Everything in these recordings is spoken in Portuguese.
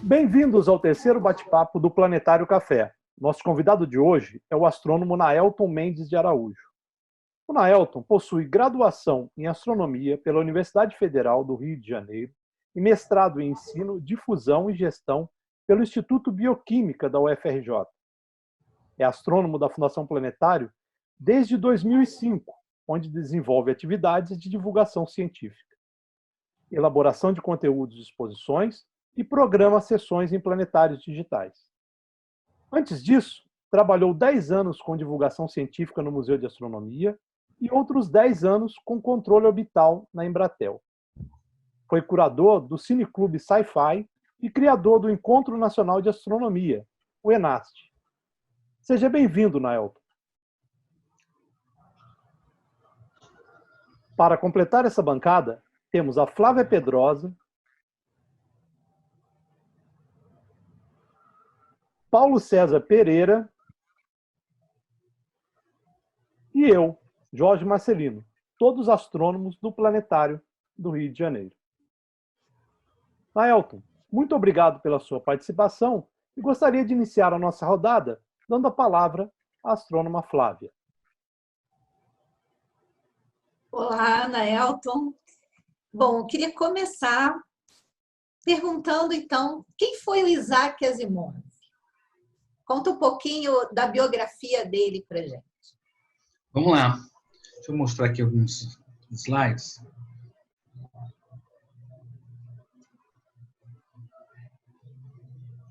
Bem-vindos ao terceiro bate-papo do Planetário Café. Nosso convidado de hoje é o astrônomo Naelton Mendes de Araújo. O Naelton possui graduação em astronomia pela Universidade Federal do Rio de Janeiro e mestrado em ensino, difusão e gestão pelo Instituto Bioquímica da UFRJ. É astrônomo da Fundação Planetário desde 2005, onde desenvolve atividades de divulgação científica, elaboração de conteúdos de exposições e programa sessões em planetários digitais. Antes disso, trabalhou 10 anos com divulgação científica no Museu de Astronomia e outros 10 anos com controle orbital na Embratel. Foi curador do Cineclube Sci-Fi e criador do Encontro Nacional de Astronomia, o ENAST. Seja bem-vindo, Naelton. Para completar essa bancada, temos a Flávia Pedrosa, Paulo César Pereira e eu, Jorge Marcelino, todos astrônomos do Planetário do Rio de Janeiro. Naelton, muito obrigado pela sua participação e gostaria de iniciar a nossa rodada dando a palavra à astrônoma Flávia. Olá, Naelton. Bom, eu queria começar perguntando, então, quem foi o Isaac Asimov? Conta um pouquinho da biografia dele para gente. Vamos lá. Deixa eu mostrar aqui alguns slides.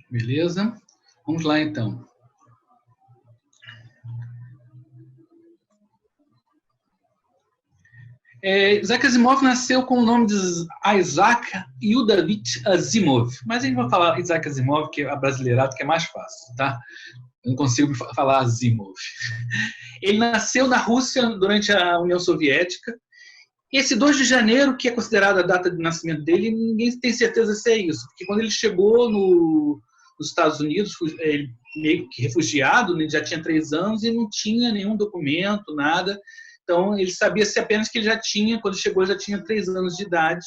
Beleza? Vamos lá, então. Isaac Asimov nasceu com o nome de Isaac Yudavitch Asimov. Mas a gente vai falar Isaac Asimov, que é abrasileirado, que é mais fácil, tá? Eu não consigo falar Asimov. Ele nasceu na Rússia durante a União Soviética. Esse 2 de janeiro, que é considerada a data de nascimento dele, ninguém tem certeza se é isso. Porque quando ele chegou nos Estados Unidos, ele meio que refugiado, ele já tinha 3 anos e não tinha nenhum documento, nada. Então, ele sabia-se apenas que ele já tinha, quando chegou, já tinha 3 anos de idade,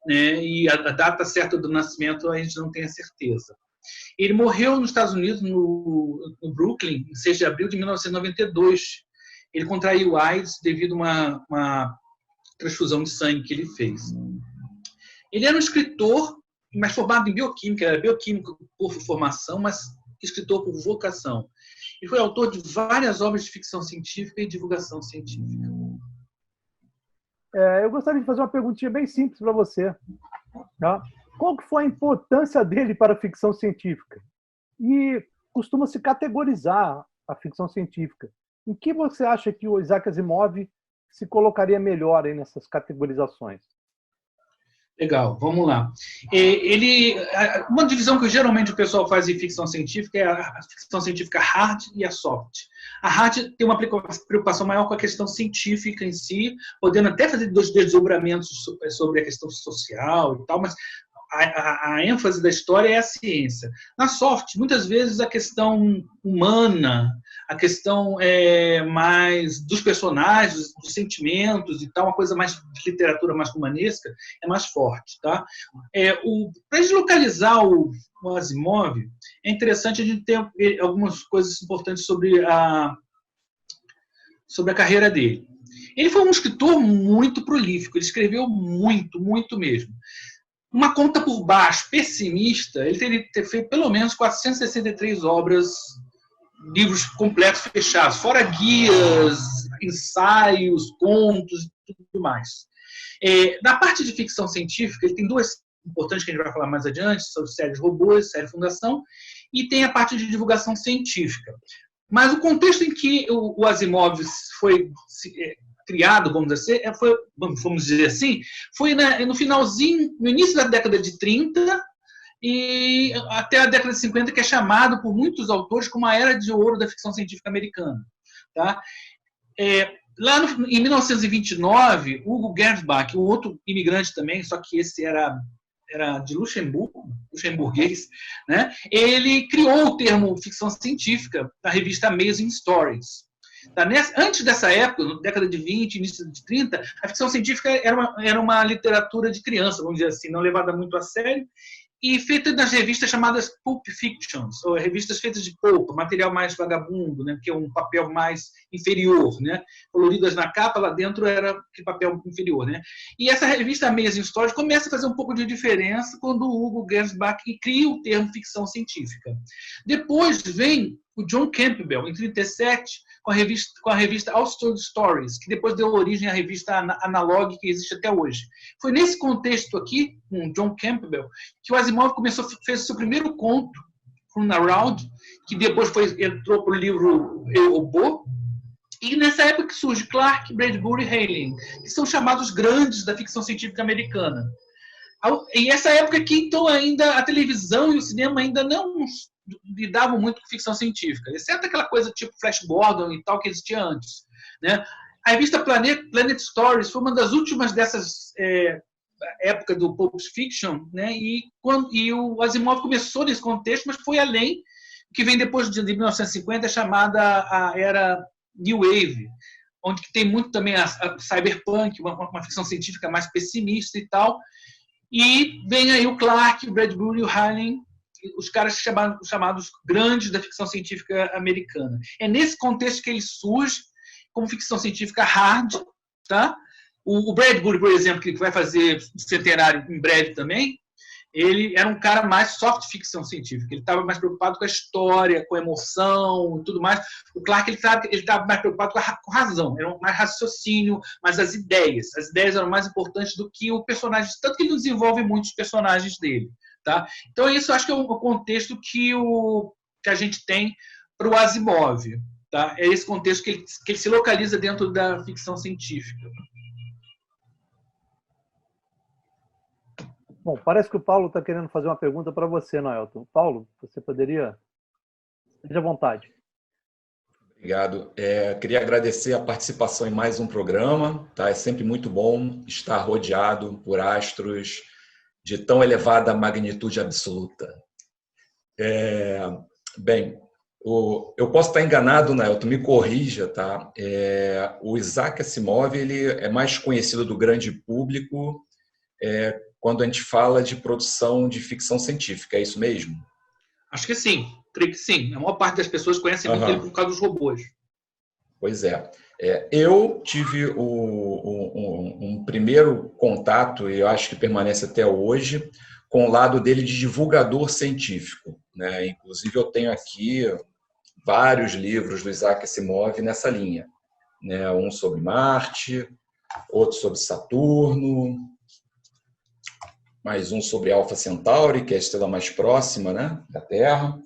né? E a data certa do nascimento a gente não tem a certeza. Ele morreu nos Estados Unidos, no Brooklyn, em 6 de abril de 1992. Ele contraiu AIDS devido a uma transfusão de sangue que ele fez. Ele era um escritor, mas formado em bioquímica, era bioquímico por formação, mas escritor por vocação. Ele foi autor de várias obras de ficção científica e divulgação científica. Eu gostaria de fazer uma perguntinha bem simples para você. Tá? Qual que foi a importância dele para a ficção científica? E costuma se categorizar a ficção científica. Em que você acha que o Isaac Asimov se colocaria melhor aí nessas categorizações? Legal, vamos lá. Uma divisão que geralmente o pessoal faz em ficção científica é a ficção científica hard e a soft. A hard tem uma preocupação maior com a questão científica em si, podendo até fazer desdobramentos sobre a questão social e tal, mas a ênfase da história é a ciência. Na soft, muitas vezes a questão humana, a questão mais dos personagens, dos sentimentos e tal, uma coisa mais de literatura mais romanesca, é mais forte. Tá? Para deslocalizar o Asimov, é interessante a gente ter algumas coisas importantes sobre a carreira dele. Ele foi um escritor muito prolífico, ele escreveu muito, muito mesmo. Uma conta por baixo, pessimista, ele teria que ter feito pelo menos 463 obras, livros completos fechados, fora guias, ensaios, contos e tudo mais. Na parte de ficção científica, ele tem 2 importantes que a gente vai falar mais adiante, sobre séries robôs, série Fundação, e tem a parte de divulgação científica. Mas o contexto em que o Asimov foi criado, vamos dizer assim, foi no finalzinho, no início da década de 30 e até a década de 50, que é chamado por muitos autores como a era de ouro da ficção científica americana. Tá? Lá em 1929, Hugo Gernsback, um outro imigrante também, só que esse era de Luxemburgo, luxemburguês, né? Ele criou o termo ficção científica na revista Amazing Stories. Antes dessa época, na década de 20, início de 30, a ficção científica era uma literatura de criança, vamos dizer assim, não levada muito a sério, e feita nas revistas chamadas Pulp Fictions, ou revistas feitas de pulp, material mais vagabundo, né, que é um papel mais inferior, né, coloridas na capa, lá dentro era aquele papel inferior, né. E essa revista Amazing Stories começa a fazer um pouco de diferença quando o Hugo Gernsback cria o termo ficção científica. Depois vem o John Campbell, em 1937, com a revista Outstood Stories, que depois deu origem à revista Analog, que existe até hoje. Foi nesse contexto aqui, com John Campbell, que o Asimov fez o seu primeiro conto, From Around, que depois entrou para o livro Eu, Robô, e nessa época que surge Clarke, Bradbury e Heinlein, que são chamados grandes da ficção científica americana. E essa época que, então, ainda a televisão e o cinema ainda não lidavam muito com ficção científica, exceto aquela coisa tipo Flash Gordon e tal que existia antes, né? A revista Planet Stories foi uma das últimas dessas época do Pulp Fiction, né? E o Asimov começou nesse contexto, mas foi além, que vem depois de 1950, chamada a era New Wave, onde tem muito também a cyberpunk, uma ficção científica mais pessimista e tal. E vem aí o Clarke, o Bradbury e o Heinlein, os caras chamados grandes da ficção científica americana. É nesse contexto que ele surge como ficção científica hard, tá? O Bradbury, por exemplo, que vai fazer centenário em breve também, ele era um cara mais soft ficção científica. Ele estava mais preocupado com a história, com a emoção e tudo mais. O Clarke, ele estava mais preocupado com a razão. Era mais raciocínio, mas as ideias. As ideias eram mais importantes do que o personagem. Tanto que ele não desenvolve muitos personagens dele. Tá? Então, isso acho que é o contexto que a gente tem para o Asimov. Tá? É esse contexto que ele se localiza dentro da ficção científica. Bom, parece que o Paulo está querendo fazer uma pergunta para você, Noelton. Paulo, você poderia? Seja à vontade. Obrigado. Queria agradecer a participação em mais um programa. Tá? É sempre muito bom estar rodeado por astros de tão elevada magnitude absoluta. Bem, eu posso estar enganado, Noelton, me corrija, tá? O Isaac Asimov ele é mais conhecido do grande público quando a gente fala de produção de ficção científica, é isso mesmo? Acho que sim, creio que sim. A maior parte das pessoas conhece muito ele por causa dos robôs. Pois é. Eu tive um primeiro contato, e eu acho que permanece até hoje, com o lado dele de divulgador científico, né? Inclusive, eu tenho aqui vários livros do Isaac Asimov nessa linha, né? Um sobre Marte, outro sobre Saturno, mais um sobre Alpha Centauri, que é a estrela mais próxima, né, da Terra,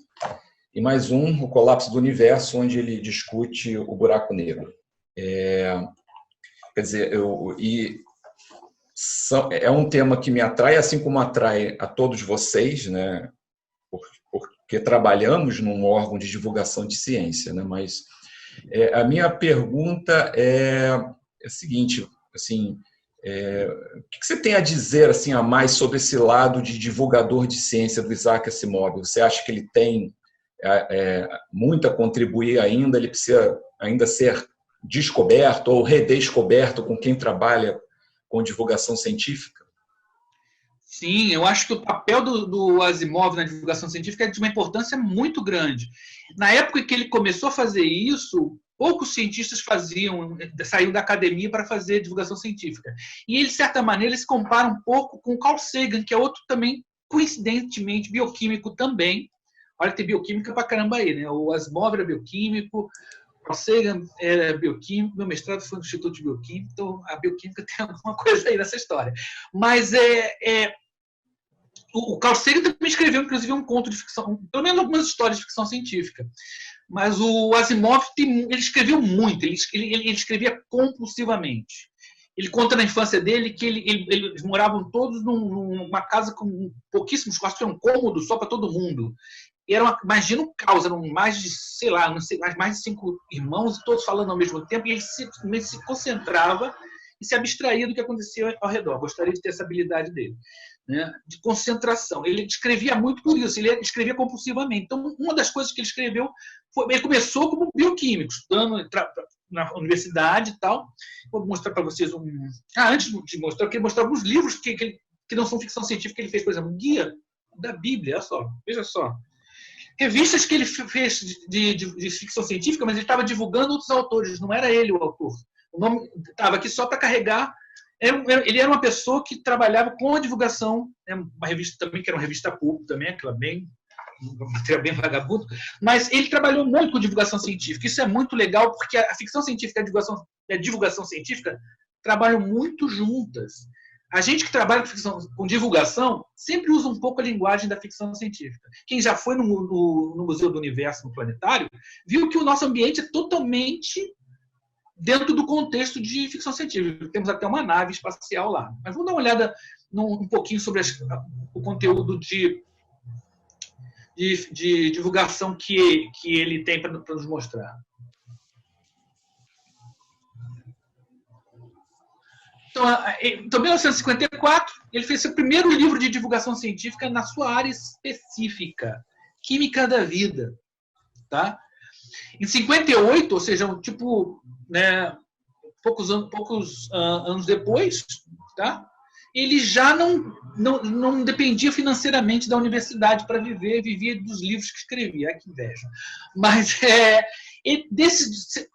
e mais um, o Colapso do Universo, onde ele discute o buraco negro. Quer dizer, é um tema que me atrai, assim como atrai a todos vocês, né, porque trabalhamos num órgão de divulgação de ciência, né, mas a minha pergunta é a seguinte, assim, o que você tem a dizer assim, a mais sobre esse lado de divulgador de ciência do Isaac Asimov? Você acha que ele tem muito a contribuir ainda? Ele precisa ainda ser descoberto ou redescoberto com quem trabalha com divulgação científica? Sim, eu acho que o papel do Asimov na divulgação científica é de uma importância muito grande. Na época que ele começou a fazer isso, poucos cientistas saíam da academia para fazer divulgação científica. E ele, de certa maneira, se compara um pouco com Carl Sagan, que é outro também, coincidentemente, bioquímico também. Olha, tem bioquímica para caramba aí, né? O Asimov era bioquímico, Carl Sagan era bioquímico, meu mestrado foi no Instituto de Bioquímica, então a bioquímica tem alguma coisa aí nessa história. Mas o Carl Sagan também escreveu, inclusive, um conto de ficção, pelo menos algumas histórias de ficção científica. Mas o Asimov, ele escreveu muito, ele escrevia compulsivamente. Ele conta na infância dele que eles moravam todos numa casa com pouquíssimos quartos, um cômodo só para todo mundo. E imagina um caos, eram mais de, sei lá, não sei, mais de 5 irmãos, todos falando ao mesmo tempo, e ele se concentrava e se abstraía do que acontecia ao redor. Gostaria de ter essa habilidade dele, né, de concentração. Ele escrevia muito por isso, ele escrevia compulsivamente. Então, uma das coisas que ele escreveu, ele começou como bioquímico, estudando na universidade e tal. Vou mostrar para vocês antes de mostrar, eu queria mostrar alguns livros que não são ficção científica que ele fez, por exemplo, um guia da Bíblia, olha só, veja só. Revistas que ele fez de ficção científica, mas ele estava divulgando outros autores, não era ele o autor. O nome estava aqui só para carregar. Ele era uma pessoa que trabalhava com a divulgação, uma revista também, que era uma revista pública também, aquela matéria bem vagabundo, mas ele trabalhou muito com divulgação científica. Isso é muito legal, porque a ficção científica e a divulgação científica trabalham muito juntas. A gente que trabalha com divulgação sempre usa um pouco a linguagem da ficção científica. Quem já foi no Museu do Universo, no Planetário, viu que o nosso ambiente é totalmente dentro do contexto de ficção científica. Temos até uma nave espacial lá. Mas vamos dar uma olhada um pouquinho sobre o conteúdo de divulgação que ele tem para nos mostrar. Então, em 1954, ele fez seu primeiro livro de divulgação científica na sua área específica, Química da Vida. Tá? Em 58, ou seja, poucos anos depois, tá? Ele já não dependia financeiramente da universidade para viver, vivia dos livros que escrevia. Que inveja. Mas desses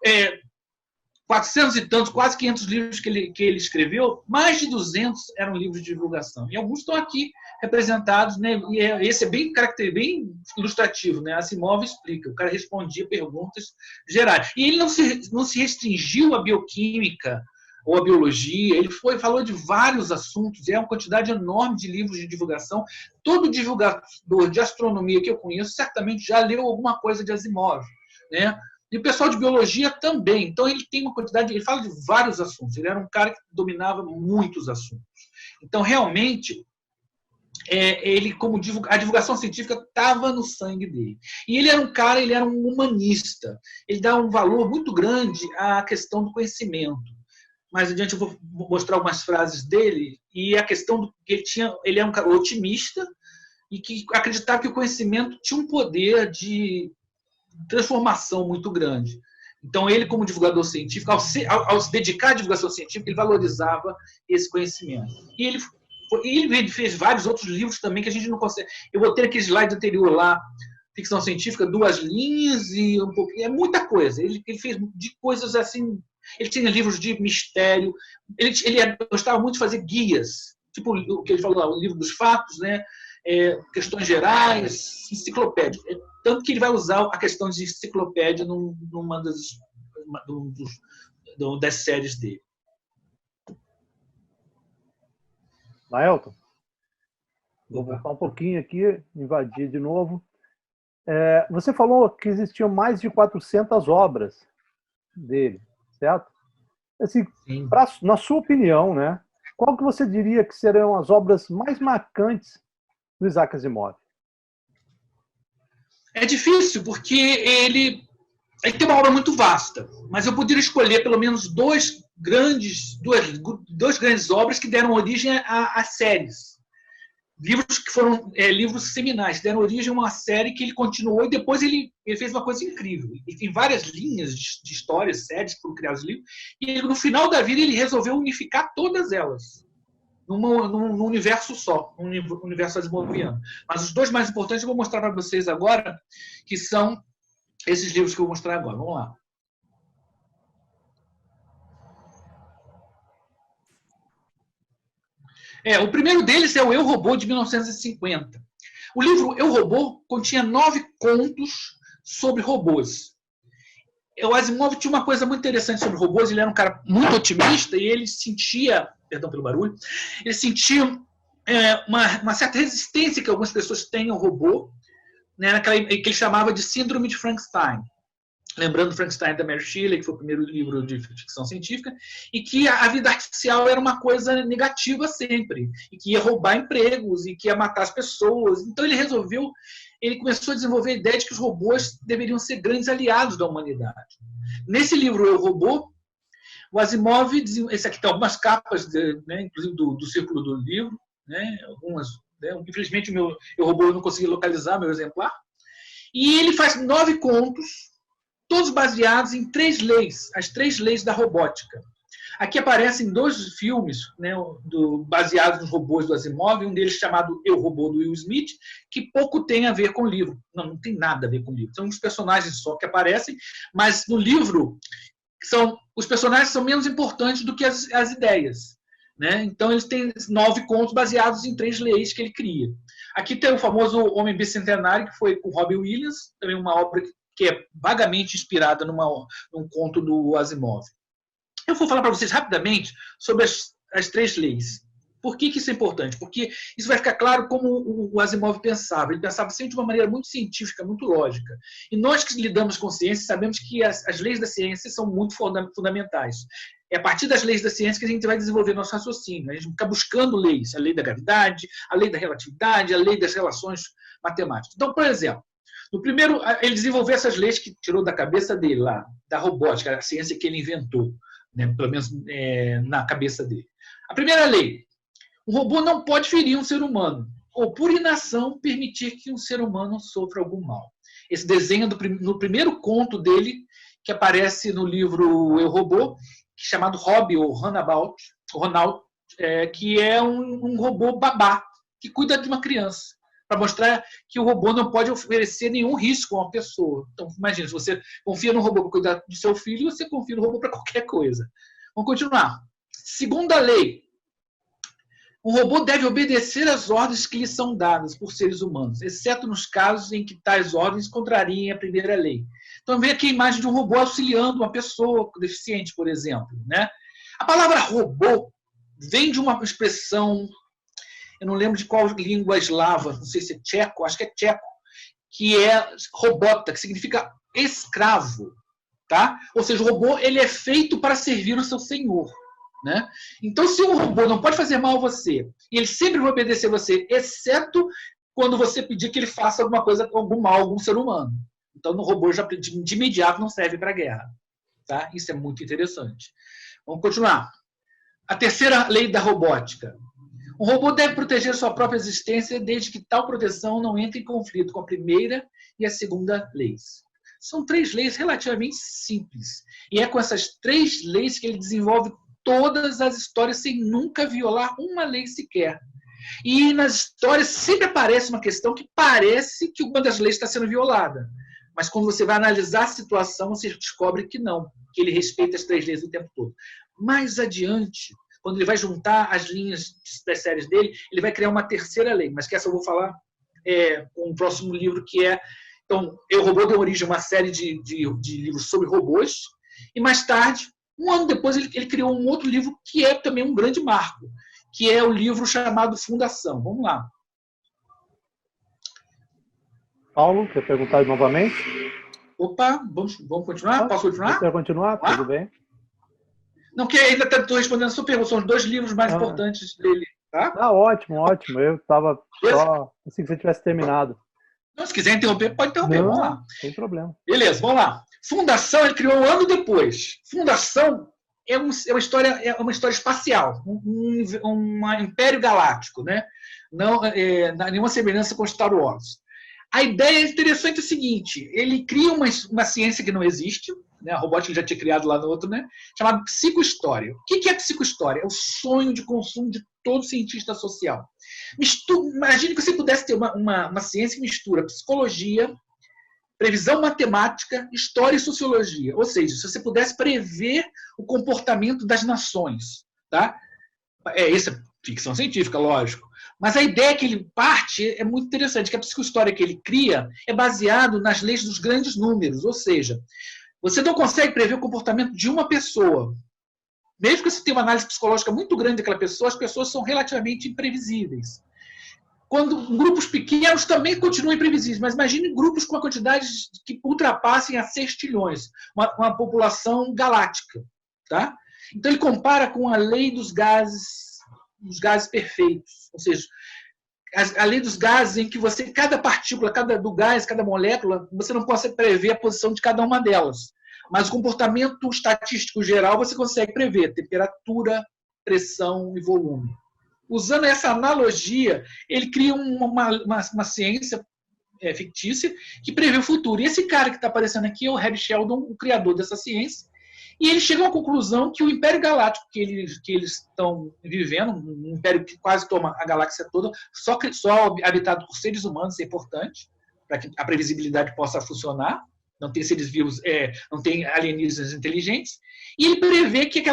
400 e tantos, quase 500 livros que ele escreveu, mais de 200 eram livros de divulgação. E alguns estão aqui representados, né? E esse é bem ilustrativo, né? Asimov explica, o cara respondia perguntas gerais. E ele não se restringiu à bioquímica ou à biologia, ele falou de vários assuntos, é uma quantidade enorme de livros de divulgação. Todo divulgador de astronomia que eu conheço certamente já leu alguma coisa de Asimov, né? E o pessoal de biologia também. Então, ele tem uma quantidade, ele fala de vários assuntos. Ele era um cara que dominava muitos assuntos. Então, realmente, a divulgação científica estava no sangue dele. E ele era um humanista. Ele dá um valor muito grande à questão do conhecimento. Mais adiante eu vou mostrar algumas frases dele. E a questão do que ele é um cara otimista e que acreditava que o conhecimento tinha um poder de transformação muito grande. Então, ele, como divulgador científico, ao se dedicar à divulgação científica, ele valorizava esse conhecimento. E ele fez vários outros livros também que a gente não consegue. Eu vou ter aquele slide anterior lá, ficção científica, 2 linhas e um pouquinho. É muita coisa. Ele fez de coisas assim. Ele tinha livros de mistério. Ele gostava muito de fazer guias, tipo o que ele falou lá, o livro dos fatos, né? Questões gerais, enciclopédia. Tanto que ele vai usar a questão de enciclopédia numa das séries dele. Naelton, vou voltar um pouquinho aqui, invadir de novo. Você falou que existiam mais de 400 obras dele, certo? Assim, na sua opinião, né, qual que você diria que seriam as obras mais marcantes do Isaac Asimov? É difícil, porque ele tem uma obra muito vasta, mas eu poderia escolher pelo menos duas grandes obras que deram origem a séries. Livros que foram livros seminais, deram origem a uma série que ele continuou e depois ele fez uma coisa incrível. Ele tem várias linhas de histórias, séries que foram criados livros, e no final da vida ele resolveu unificar todas elas num universo só, um universo asimoviano. Mas os 2 mais importantes eu vou mostrar para vocês agora, que são esses livros que eu vou mostrar agora. Vamos lá. O primeiro deles é o Eu, Robô, de 1950. O livro Eu, Robô continha 9 contos sobre robôs. O Asimov tinha uma coisa muito interessante sobre robôs. Ele era um cara muito otimista e ele sentia, perdão pelo barulho, ele sentia uma certa resistência que algumas pessoas têm ao robô, né, que ele chamava de Síndrome de Frankenstein. Lembrando Frankenstein da Mary Shelley, que foi o primeiro livro de ficção científica, e que a vida artificial era uma coisa negativa sempre, e que ia roubar empregos, e que ia matar as pessoas. Então ele começou a desenvolver a ideia de que os robôs deveriam ser grandes aliados da humanidade. Nesse livro, Eu, Robô, o Asimov, esse aqui tem algumas capas, né, inclusive do círculo do livro, né, algumas, né, infelizmente o meu Eu, Robô, eu não consegui localizar meu exemplar, e ele faz 9 contos, todos baseados em 3 leis, as 3 leis da robótica. Aqui aparecem 2 filmes, né, baseados nos robôs do Asimov, um deles chamado Eu, Robô, do Will Smith, que pouco tem a ver com o livro. Não tem nada a ver com o livro. São uns personagens só que aparecem, mas no livro os personagens são menos importantes do que as ideias. Né? Então, eles têm 9 contos baseados em 3 leis que ele cria. Aqui tem o famoso Homem Bicentenário, que foi com Robin Williams, também uma obra que é vagamente inspirada num conto do Asimov. Eu vou falar para vocês rapidamente sobre as 3 leis. Por que isso é importante? Porque isso vai ficar claro como o Asimov pensava. Ele pensava sempre de uma maneira muito científica, muito lógica. E nós que lidamos com ciência sabemos que as leis da ciência são muito fundamentais. É a partir das leis da ciência que a gente vai desenvolver nosso raciocínio. A gente fica buscando leis. A lei da gravidade, a lei da relatividade, a lei das relações matemáticas. Então, por exemplo, no primeiro, ele desenvolveu essas leis que tirou da cabeça dele lá, da robótica, a ciência que ele inventou. Né, pelo menos na cabeça dele. A primeira lei: um robô não pode ferir um ser humano, ou por inação permitir que um ser humano sofra algum mal. Esse desenho no primeiro conto dele, que aparece no livro Eu, Robô, chamado Robbie ou Ronald, que é um robô babá que cuida de uma criança, para mostrar que o robô não pode oferecer nenhum risco a uma pessoa. Então, imagina, se você confia no robô para cuidar do seu filho, você confia no robô para qualquer coisa. Vamos continuar. Segunda lei: um robô deve obedecer às ordens que lhe são dadas por seres humanos, exceto nos casos em que tais ordens contrariem a primeira lei. Então, vem aqui a imagem de um robô auxiliando uma pessoa deficiente, por exemplo. Né? A palavra robô vem de uma expressão, eu não lembro de qual língua eslava, não sei se é tcheco, acho que é tcheco, que é robota, que significa escravo. Tá? Ou seja, o robô ele é feito para servir o seu senhor. Né? Então, se o robô não pode fazer mal a você, e ele sempre vai obedecer a você, exceto quando você pedir que ele faça alguma coisa, algum mal a algum ser humano. Então, o robô já de imediato não serve para a guerra. Tá? Isso é muito interessante. Vamos continuar. A terceira lei da robótica: um robô deve proteger sua própria existência desde que tal proteção não entre em conflito com a primeira e a segunda leis. São 3 leis relativamente simples. E é com essas 3 leis que ele desenvolve todas as histórias sem nunca violar uma lei sequer. E nas histórias sempre aparece uma questão que parece que uma das leis está sendo violada. Mas quando você vai analisar a situação, você descobre que não, que ele respeita as 3 leis o tempo todo. Mais adiante, quando ele vai juntar as linhas das séries dele, ele vai criar uma terceira lei, mas que essa eu vou falar com o próximo livro, que é... Então, Eu, Robô deu origem a uma série de livros sobre robôs, e mais tarde, um ano depois, ele criou um outro livro que é também um grande marco, que é o livro chamado Fundação. Vamos lá. Paulo, quer perguntar novamente? Opa, vamos continuar? Posso continuar? Quer continuar? Tudo bem. Não, que ainda estou respondendo a sua pergunta. São os 2 livros mais importantes dele. Tá? Ótimo, ótimo. Eu estava só assim que você tivesse terminado. Não, se quiser interromper, pode interromper. Não, vamos lá. sem problema. Beleza, vamos lá. Fundação ele criou um ano depois. Fundação é uma história espacial, um império galáctico, né? Não nenhuma semelhança com Star Wars. A ideia interessante é o seguinte: ele cria uma ciência que não existe, né? A robótica ele já tinha criado lá no outro, né? Chamada psicohistória. O que é psicohistória? É o sonho de consumo de todo cientista social. Imagine que você pudesse ter uma ciência que mistura psicologia, previsão matemática, história e sociologia. Ou seja, se você pudesse prever o comportamento das nações. Tá? Isso é ficção científica, lógico. Mas a ideia que ele parte é muito interessante, que a psicohistória que ele cria é baseado nas leis dos grandes números. Ou seja, você não consegue prever o comportamento de uma pessoa. Mesmo que você tenha uma análise psicológica muito grande daquela pessoa, as pessoas são relativamente imprevisíveis. Quando grupos pequenos também continuam imprevisíveis, mas imagine grupos com uma quantidade que ultrapassem a 6 trilhões, uma população galáctica. Tá? Então ele compara com a lei dos gases perfeitos. Ou seja, a lei dos gases em que você, cada partícula, do gás, cada molécula, você não consegue prever a posição de cada uma delas. Mas o comportamento estatístico geral você consegue prever: temperatura, pressão e volume. Usando essa analogia, ele cria uma ciência fictícia que prevê o futuro. E esse cara que está aparecendo aqui é o Harry Sheldon, o criador dessa ciência. E eles chegam à conclusão que o Império Galáctico que eles estão vivendo, um império que quase toma a galáxia toda, só habitado por seres humanos, é importante, para que a previsibilidade possa funcionar, não tem seres vivos, não tem alienígenas inteligentes, e ele prevê que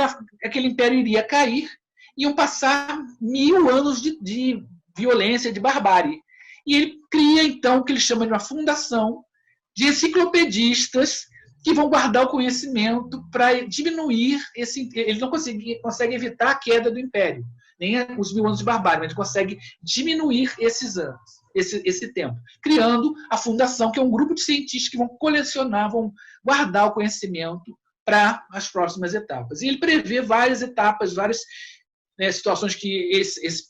aquele império iria cair, iam passar 1000 anos de violência, de barbárie. E ele cria, então, o que ele chama de uma fundação de enciclopedistas que vão guardar o conhecimento para diminuir ele não consegue evitar a queda do Império, nem os 1000 anos de barbárie, mas ele consegue diminuir esses anos, esse tempo, criando a Fundação, que é um grupo de cientistas que vão colecionar, vão guardar o conhecimento para as próximas etapas. E ele prevê várias etapas, várias situações que esse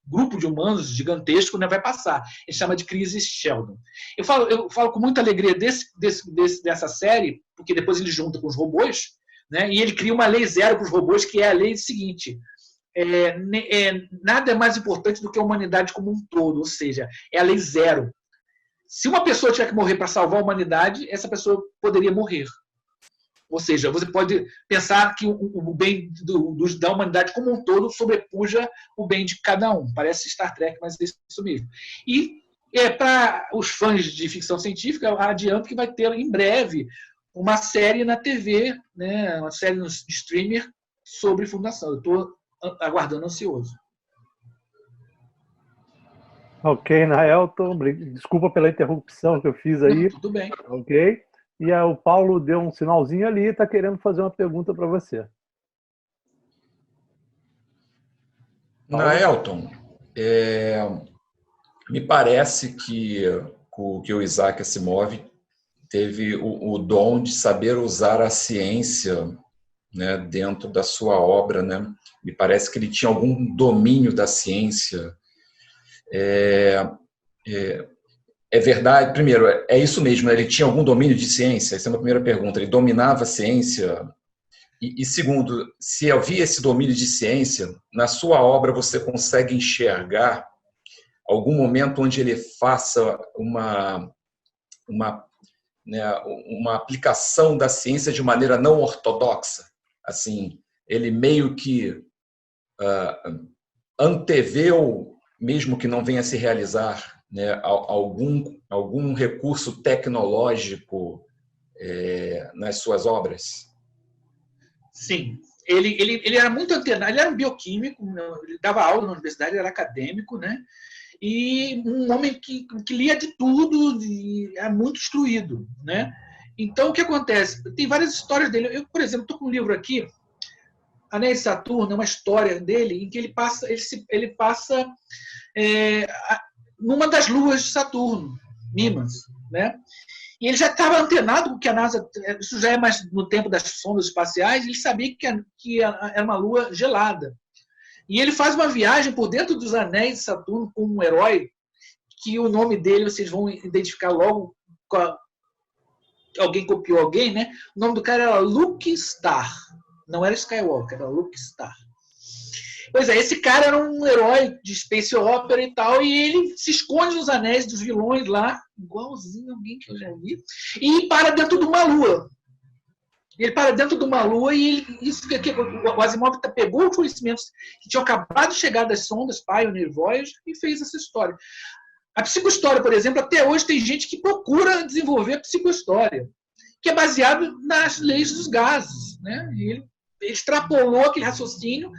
grupo de humanos gigantesco, né, vai passar. Ele chama de crise Sheldon. Eu falo com muita alegria dessa série, porque depois ele junta com os robôs, né, e ele cria uma lei zero para os robôs, que é a lei seguinte: nada é mais importante do que a humanidade como um todo, ou seja, é a lei zero. Se uma pessoa tiver que morrer para salvar a humanidade, essa pessoa poderia morrer. Ou seja, você pode pensar que o bem da humanidade como um todo sobrepuja o bem de cada um. Parece Star Trek, mas é isso mesmo. E para os fãs de ficção científica, eu adianto que vai ter em breve uma série na TV, né, uma série no streamer sobre Fundação. Eu estou aguardando ansioso. Ok, Naelton, desculpa pela interrupção que eu fiz aí. Não, tudo bem. Ok. E o Paulo deu um sinalzinho ali e está querendo fazer uma pergunta para você. Naelton, me parece que o Isaac Asimov teve o dom de saber usar a ciência, né, dentro da sua obra, né? Me parece que ele tinha algum domínio da ciência. É verdade, primeiro, é isso mesmo, né? Ele tinha algum domínio de ciência? Essa é a minha primeira pergunta. Ele dominava a ciência? E segundo, se havia esse domínio de ciência, na sua obra você consegue enxergar algum momento onde ele faça uma aplicação da ciência de maneira não ortodoxa? Assim, ele meio que anteveu, mesmo que não venha a se realizar, né, algum recurso tecnológico nas suas obras? Sim. Ele era muito antenado, ele era um bioquímico, ele dava aula na universidade, ele era acadêmico, né? E um homem que lia de tudo, e era muito instruído, né? Então, o que acontece? Tem várias histórias dele. Eu, por exemplo, estou com um livro aqui, Anéis de Saturno, é uma história dele em que ele passa numa das luas de Saturno, Mimas, né? E ele já estava antenado com que a NASA, isso já é mais no tempo das sondas espaciais, ele sabia que era uma lua gelada. E ele faz uma viagem por dentro dos anéis de Saturno com um herói, que o nome dele vocês vão identificar logo, alguém copiou alguém, né? O nome do cara era Luke Star, não era Skywalker, era Luke Star. Pois é, esse cara era um herói de space opera e tal, e ele se esconde nos anéis dos vilões lá, igualzinho alguém que eu já vi, e para dentro de uma lua. Ele para dentro de uma lua e o Asimov pegou os conhecimentos que tinham acabado de chegar das sondas Pioneer e Voyager e fez essa história. A psicohistória, por exemplo, até hoje tem gente que procura desenvolver a psicohistória, que é baseado nas leis dos gases, né? E ele extrapolou aquele raciocínio,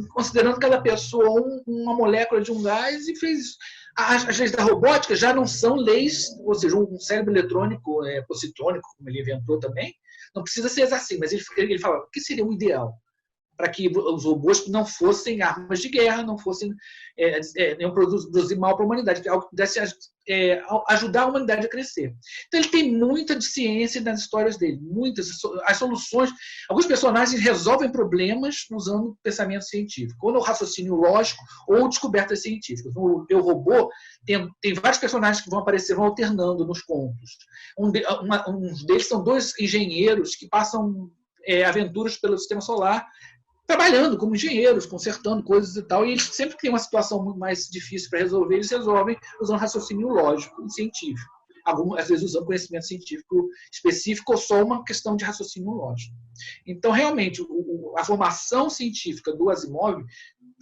considerando cada pessoa uma molécula de um gás, e fez. As leis da robótica já não são leis, ou seja, um cérebro eletrônico positrônico, como ele inventou também, não precisa ser assim, mas ele fala o que seria o ideal para que os robôs não fossem armas de guerra, não fossem não produzir mal para a humanidade, que algo que pudesse ajudar a humanidade a crescer. Então ele tem muita de ciência nas histórias dele, muitas as soluções. Alguns personagens resolvem problemas usando pensamento científico, ou no raciocínio lógico, ou descobertas científicas. No Eu, Robô tem vários personagens que vão aparecer, vão alternando nos contos. Um deles são dois engenheiros que passam aventuras pelo sistema solar, trabalhando como engenheiros, consertando coisas e tal, e eles sempre que tem uma situação muito mais difícil para resolver, eles resolvem usando raciocínio lógico e científico. às vezes usando conhecimento científico específico ou só uma questão de raciocínio lógico. Então, realmente, a formação científica do Asimov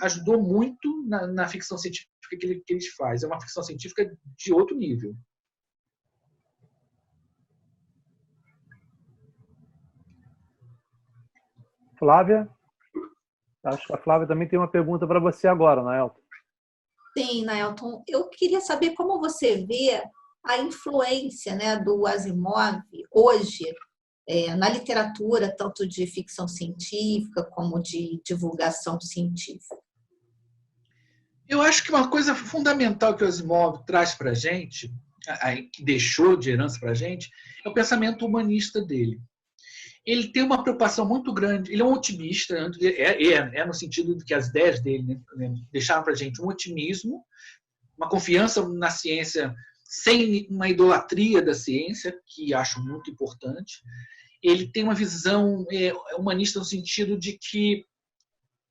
ajudou muito na ficção científica que ele faz. É uma ficção científica de outro nível. Flávia? Acho que a Flávia também tem uma pergunta para você agora, Naelton. Sim, Naelton. Eu queria saber como você vê a influência, né, do Asimov hoje na literatura, tanto de ficção científica como de divulgação científica. Eu acho que uma coisa fundamental que o Asimov traz para a gente, que deixou de herança para a gente, é o pensamento humanista dele. Ele tem uma preocupação muito grande, ele é um otimista, no sentido de que as ideias dele, né, deixaram para a gente um otimismo, uma confiança na ciência sem uma idolatria da ciência, que acho muito importante. Ele tem uma visão humanista no sentido de que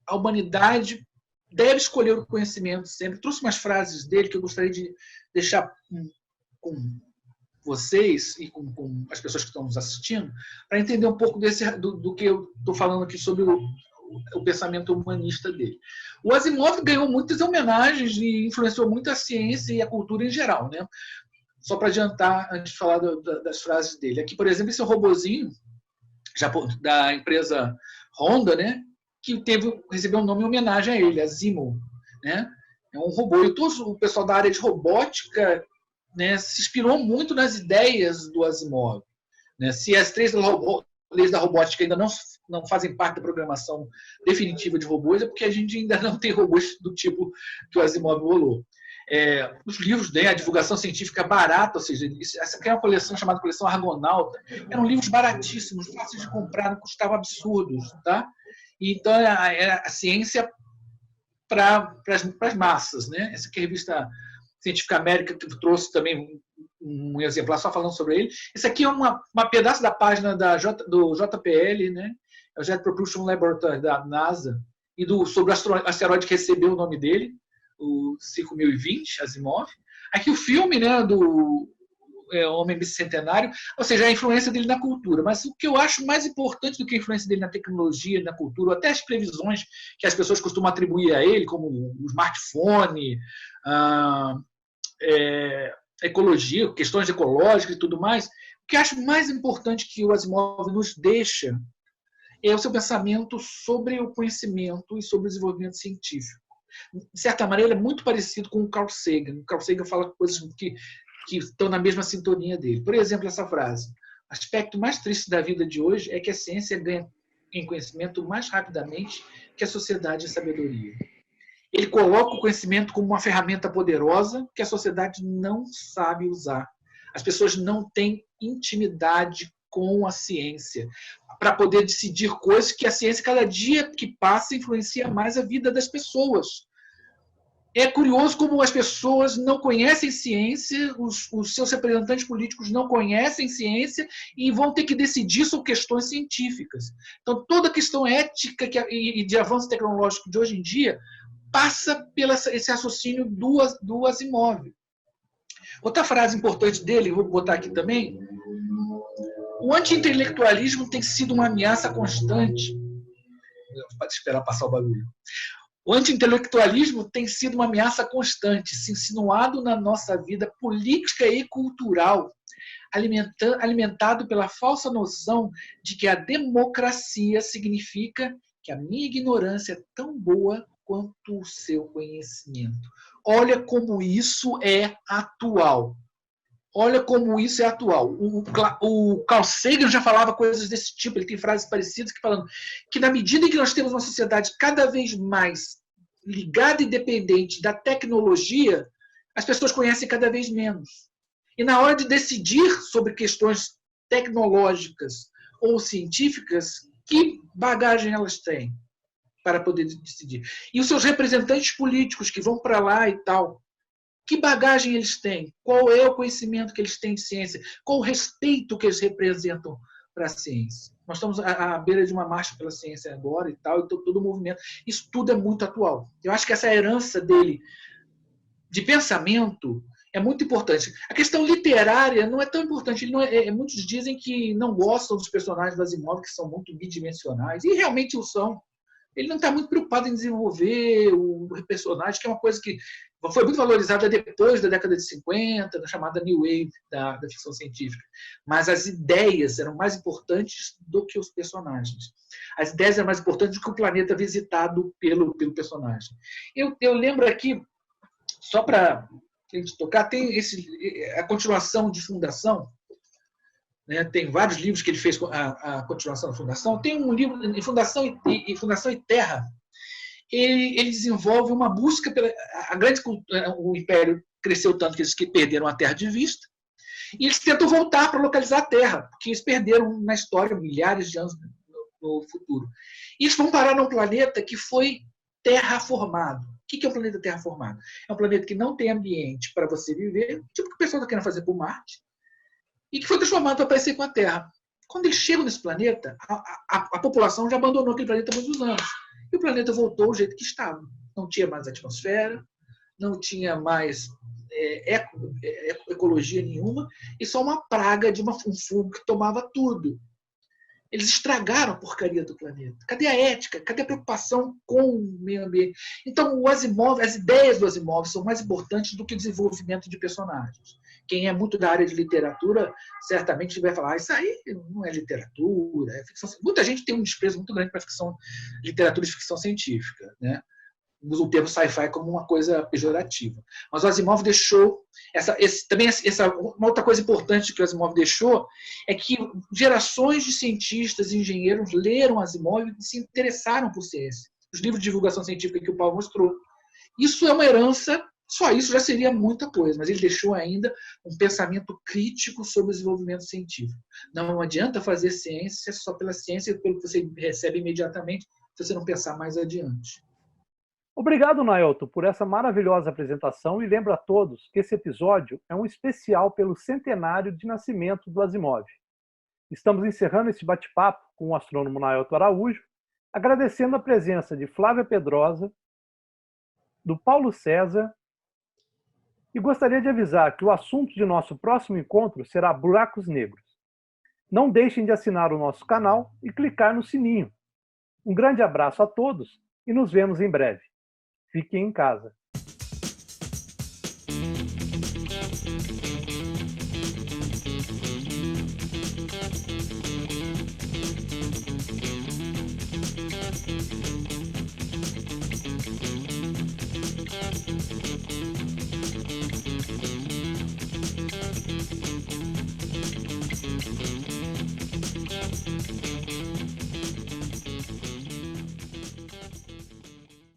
a humanidade deve escolher o conhecimento sempre. Trouxe umas frases dele que eu gostaria de deixar com vocês e com as pessoas que estão nos assistindo, para entender um pouco do que eu estou falando aqui sobre o pensamento humanista dele. O Asimov ganhou muitas homenagens e influenciou muito a ciência e a cultura em geral, né? Só para adiantar, antes de falar das frases dele. Aqui, por exemplo, esse robozinho da empresa Honda, né? Que recebeu um nome em homenagem a ele, Asimov, né? É um robô. E todo o pessoal da área de robótica, né, se inspirou muito nas ideias do Asimov, né? Se as 3 leis da robótica ainda não fazem parte da programação definitiva de robôs, é porque a gente ainda não tem robôs do tipo que o Asimov bolou. Os livros, né, a divulgação científica barata, ou seja, essa aqui é uma coleção chamada Coleção Argonauta, eram livros baratíssimos, fáceis de comprar, não custavam absurdos, tá? Então, a ciência para as massas, né? Essa aqui é a revista Científica América, que trouxe também um exemplar só falando sobre ele. Esse aqui é uma pedaço da página do JPL, né? É o Jet Propulsion Laboratory da NASA, e sobre o asteroide que recebeu o nome dele, o 5020, Asimov. Aqui o filme, né, do Homem Bicentenário, ou seja, a influência dele na cultura. Mas o que eu acho mais importante do que a influência dele na tecnologia, na cultura, até as previsões que as pessoas costumam atribuir a ele, como o smartphone, ecologia, questões ecológicas e tudo mais, o que eu acho mais importante que o Asimov nos deixa é o seu pensamento sobre o conhecimento e sobre o desenvolvimento científico. De certa maneira, é muito parecido com o Carl Sagan. O Carl Sagan fala coisas que estão na mesma sintonia dele. Por exemplo, essa frase: o aspecto mais triste da vida de hoje é que a ciência ganha em conhecimento mais rapidamente que a sociedade em sabedoria. Ele coloca o conhecimento como uma ferramenta poderosa que a sociedade não sabe usar. As pessoas não têm intimidade com a ciência para poder decidir coisas que a ciência, cada dia que passa, influencia mais a vida das pessoas. É curioso como as pessoas não conhecem ciência, os seus representantes políticos não conhecem ciência e vão ter que decidir sobre questões científicas. Então, toda a questão ética e de avanço tecnológico de hoje em dia passa pelo esse raciocínio do Asimov. Outra frase importante dele, vou botar aqui também: o anti-intelectualismo tem sido uma ameaça constante. Pode esperar passar o barulho. O anti-intelectualismo tem sido uma ameaça constante, se insinuado na nossa vida política e cultural, alimentado pela falsa noção de que a democracia significa que a minha ignorância é tão boa quanto o seu conhecimento. Olha como isso é atual. Olha como isso é atual. O Carl Sagan já falava coisas desse tipo, ele tem frases parecidas que falando que na medida em que nós temos uma sociedade cada vez mais ligada e dependente da tecnologia, as pessoas conhecem cada vez menos. E na hora de decidir sobre questões tecnológicas ou científicas, que bagagem elas têm para poder decidir? E os seus representantes políticos que vão para lá e tal, que bagagem eles têm? Qual é o conhecimento que eles têm de ciência? Qual o respeito que eles representam para a ciência? Nós estamos à beira de uma marcha pela ciência agora e tal, e todo o movimento. Isso tudo é muito atual. Eu acho que essa herança dele de pensamento É muito importante. A questão literária não é tão importante. Ele não muitos dizem que não gostam dos personagens do Asimov, que são muito bidimensionais, e realmente o são. Ele não está muito preocupado em desenvolver o personagem, que é uma coisa que foi muito valorizada depois da década de 50, da chamada New Wave da ficção científica. Mas as ideias eram mais importantes do que os personagens. As ideias eram mais importantes do que o planeta visitado pelo personagem. Eu lembro aqui, só para a gente tocar, tem a continuação de Fundação, né? Tem vários livros que ele fez a continuação da Fundação. Tem um livro em Fundação e Terra. Ele desenvolve uma busca pela o Império cresceu tanto que eles perderam a Terra de vista, e eles tentam voltar para localizar a Terra, porque eles perderam na história milhares de anos no futuro. E eles vão parar num planeta que foi terraformado. O que é o planeta terraformado? É um planeta que não tem ambiente para você viver, tipo o que o pessoal está querendo fazer por Marte, e que foi transformado para parecer com a Terra. Quando eles chegam nesse planeta, a população já abandonou aquele planeta há muitos anos. E o planeta voltou do jeito que estava. Não tinha mais atmosfera, não tinha mais ecologia nenhuma, e só uma praga de um fungo que tomava tudo. Eles estragaram a porcaria do planeta. Cadê a ética? Cadê a preocupação com o meio ambiente? Então, o Asimov, as ideias do Asimov são mais importantes do que o desenvolvimento de personagens. Quem é muito da área de literatura, certamente vai falar, isso aí não é literatura, é ficção. Muita gente tem um desprezo muito grande para literatura de ficção científica, né? Usa o termo sci-fi como uma coisa pejorativa. Mas o Asimov deixou uma outra coisa importante que o Asimov deixou é que gerações de cientistas e engenheiros leram Asimov e se interessaram por ciência. Os livros de divulgação científica que o Paulo mostrou. Isso é uma herança, só isso já seria muita coisa, mas ele deixou ainda um pensamento crítico sobre o desenvolvimento científico. Não adianta fazer ciência só pela ciência, pelo que você recebe imediatamente, se você não pensar mais adiante. Obrigado, Naelton, por essa maravilhosa apresentação, e lembro a todos que esse episódio é um especial pelo centenário de nascimento do Asimov. Estamos encerrando esse bate-papo com o astrônomo Naelton Araújo, agradecendo a presença de Flávia Pedrosa, do Paulo César, e gostaria de avisar que o assunto de nosso próximo encontro será buracos negros. Não deixem de assinar o nosso canal e clicar no sininho. Um grande abraço a todos e nos vemos em breve. Fiquem em casa.